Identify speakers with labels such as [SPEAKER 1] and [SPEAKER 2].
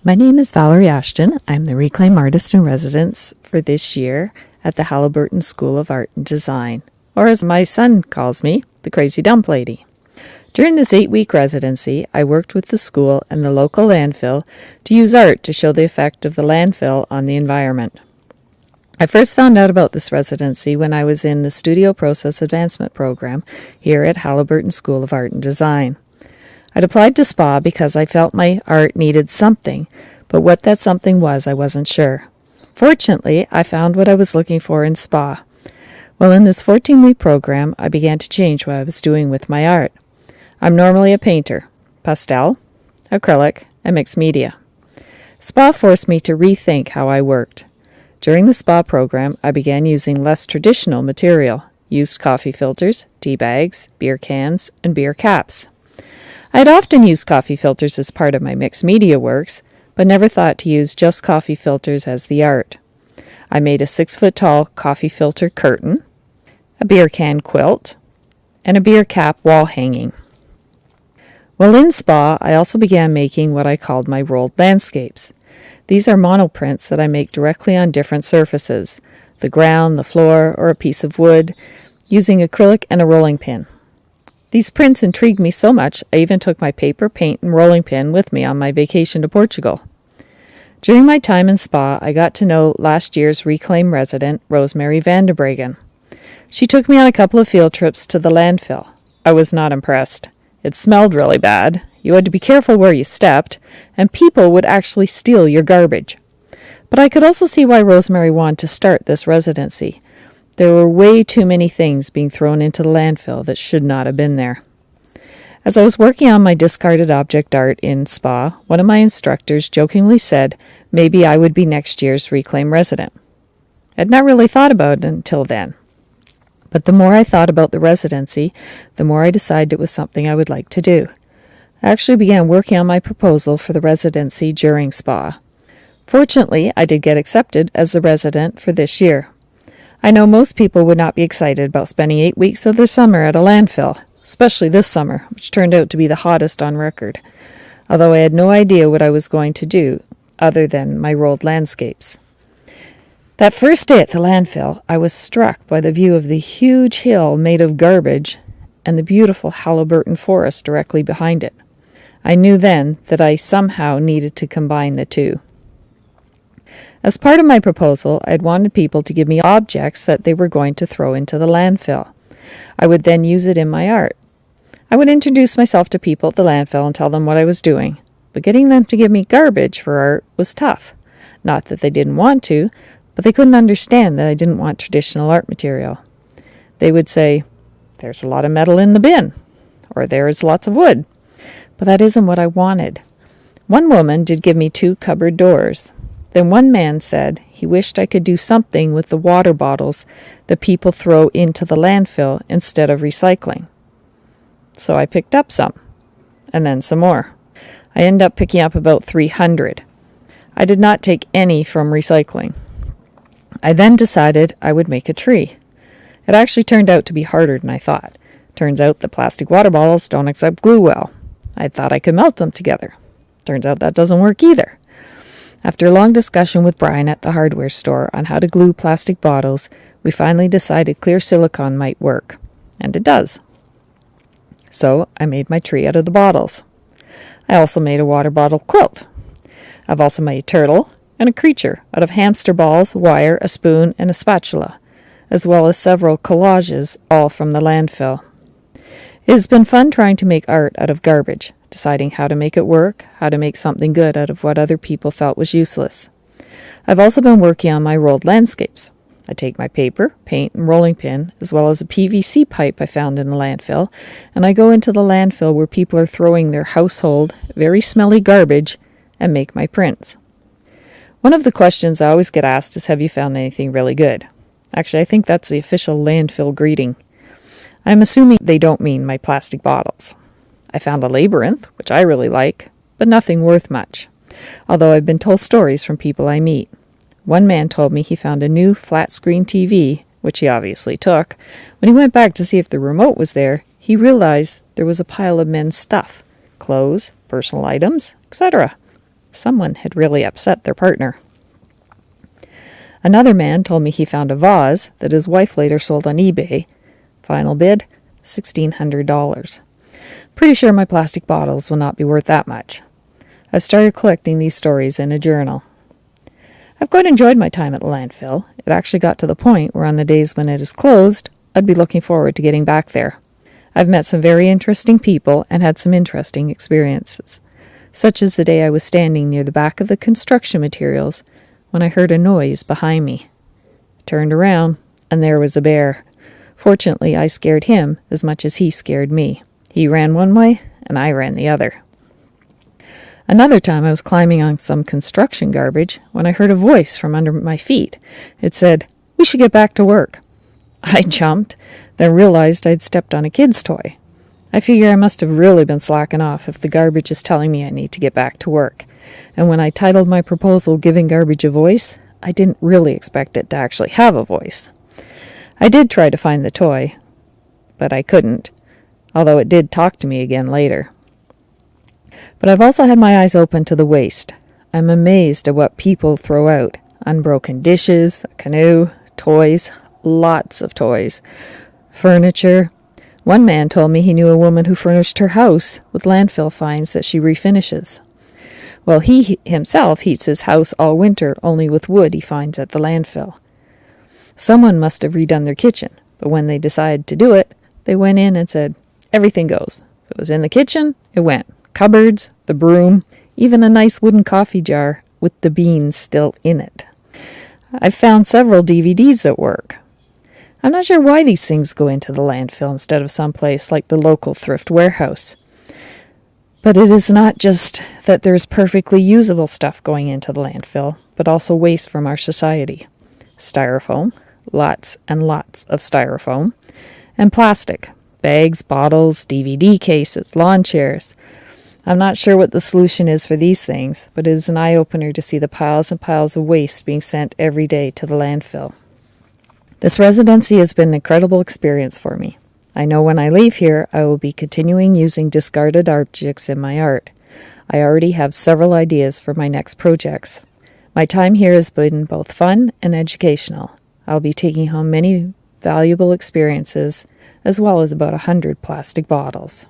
[SPEAKER 1] My name is Valerie Ashton. I'm the Reclaim Artist in Residence for this year at the Haliburton School of Art and Design, or as my son calls me, the Crazy Dump Lady. During this 8-week residency, I worked with the school and the local landfill to use art to show the effect of the landfill on the environment. I first found out about this residency when I was in the Studio Process Advancement program here at Haliburton School of Art and Design. I'd applied to SPA because I felt my art needed something, but what that something was, I wasn't sure. Fortunately, I found what I was looking for in SPA. Well, in this 14-week program, I began to change what I was doing with my art. I'm normally a painter, pastel, acrylic, and mixed media. SPA forced me to rethink how I worked. During the SPA program, I began using less traditional material, used coffee filters, tea bags, beer cans, and beer caps. I had often used coffee filters as part of my mixed media works, but never thought to use just coffee filters as the art. I made a 6-foot-tall coffee filter curtain, a beer can quilt, and a beer cap wall hanging. While in SPA, I also began making what I called my rolled landscapes. These are monoprints that I make directly on different surfaces, the ground, the floor, or a piece of wood, using acrylic and a rolling pin. These prints intrigued me so much, I even took my paper, paint, and rolling pin with me on my vacation to Portugal. During my time in SPA, I got to know last year's Reclaim resident, Rosemary Vanderbregen. She took me on a couple of field trips to the landfill. I was not impressed. It smelled really bad, you had to be careful where you stepped, and people would actually steal your garbage. But I could also see why Rosemary wanted to start this residency. There were way too many things being thrown into the landfill that should not have been there. As I was working on my discarded object art in SPA, one of my instructors jokingly said maybe I would be next year's Reclaim resident. I'd not really thought about it until then. But the more I thought about the residency, the more I decided it was something I would like to do. I actually began working on my proposal for the residency during SPA. Fortunately, I did get accepted as the resident for this year. I know most people would not be excited about spending 8 weeks of their summer at a landfill, especially this summer, which turned out to be the hottest on record, although I had no idea what I was going to do other than my rolled landscapes. That first day at the landfill, I was struck by the view of the huge hill made of garbage and the beautiful Haliburton forest directly behind it. I knew then that I somehow needed to combine the two. As part of my proposal, I had wanted people to give me objects that they were going to throw into the landfill. I would then use it in my art. I would introduce myself to people at the landfill and tell them what I was doing, but getting them to give me garbage for art was tough. Not that they didn't want to, but they couldn't understand that I didn't want traditional art material. They would say, "There's a lot of metal in the bin," or "there is lots of wood," but that isn't what I wanted. One woman did give me 2 cupboard doors. Then one man said he wished I could do something with the water bottles that people throw into the landfill instead of recycling. So I picked up some, and then some more. I ended up picking up about 300. I did not take any from recycling. I then decided I would make a tree. It actually turned out to be harder than I thought. Turns out the plastic water bottles don't accept glue well. I thought I could melt them together. Turns out that doesn't work either. After a long discussion with Brian at the hardware store on how to glue plastic bottles, we finally decided clear silicone might work. And it does. So I made my tree out of the bottles. I also made a water bottle quilt. I've also made a turtle and a creature out of hamster balls, wire, a spoon, and a spatula, as well as several collages, all from the landfill. It has been fun trying to make art out of garbage, deciding how to make it work, how to make something good out of what other people felt was useless. I've also been working on my rolled landscapes. I take my paper, paint, and rolling pin, as well as a PVC pipe I found in the landfill, and I go into the landfill where people are throwing their household, very smelly garbage, and make my prints. One of the questions I always get asked is, have you found anything really good? Actually, I think that's the official landfill greeting. I'm assuming they don't mean my plastic bottles. I found a labyrinth, which I really like, but nothing worth much, although I've been told stories from people I meet. One man told me he found a new flat-screen TV, which he obviously took. When he went back to see if the remote was there, he realized there was a pile of men's stuff, clothes, personal items, etc. Someone had really upset their partner. Another man told me he found a vase that his wife later sold on eBay. Final bid, $1,600. Pretty sure my plastic bottles will not be worth that much. I've started collecting these stories in a journal. I've quite enjoyed my time at the landfill. It actually got to the point where on the days when it is closed, I'd be looking forward to getting back there. I've met some very interesting people and had some interesting experiences, such as the day I was standing near the back of the construction materials when I heard a noise behind me. I turned around, and there was a bear. Fortunately, I scared him as much as he scared me. He ran one way, and I ran the other. Another time I was climbing on some construction garbage when I heard a voice from under my feet. It said, "We should get back to work." I jumped, then realized I'd stepped on a kid's toy. I figure I must have really been slacking off if the garbage is telling me I need to get back to work. And when I titled my proposal Giving Garbage a Voice, I didn't really expect it to actually have a voice. I did try to find the toy, but I couldn't, although it did talk to me again later. But I've also had my eyes open to the waste. I'm amazed at what people throw out. Unbroken dishes, a canoe, toys, lots of toys, furniture. One man told me he knew a woman who furnished her house with landfill finds that she refinishes. Well, he himself heats his house all winter only with wood he finds at the landfill. Someone must have redone their kitchen, but when they decided to do it, they went in and said, everything goes. If it was in the kitchen, it went. Cupboards, the broom, even a nice wooden coffee jar with the beans still in it. I've found several DVDs that work. I'm not sure why these things go into the landfill instead of someplace like the local thrift warehouse. But it is not just that there's perfectly usable stuff going into the landfill, but also waste from our society. Styrofoam, lots and lots of styrofoam, and plastic, bags, bottles, DVD cases, lawn chairs. I'm not sure what the solution is for these things, but it is an eye-opener to see the piles and piles of waste being sent every day to the landfill. This residency has been an incredible experience for me. I know when I leave here, I will be continuing using discarded objects in my art. I already have several ideas for my next projects. My time here has been both fun and educational. I'll be taking home many valuable experiences, as well as about 100 plastic bottles.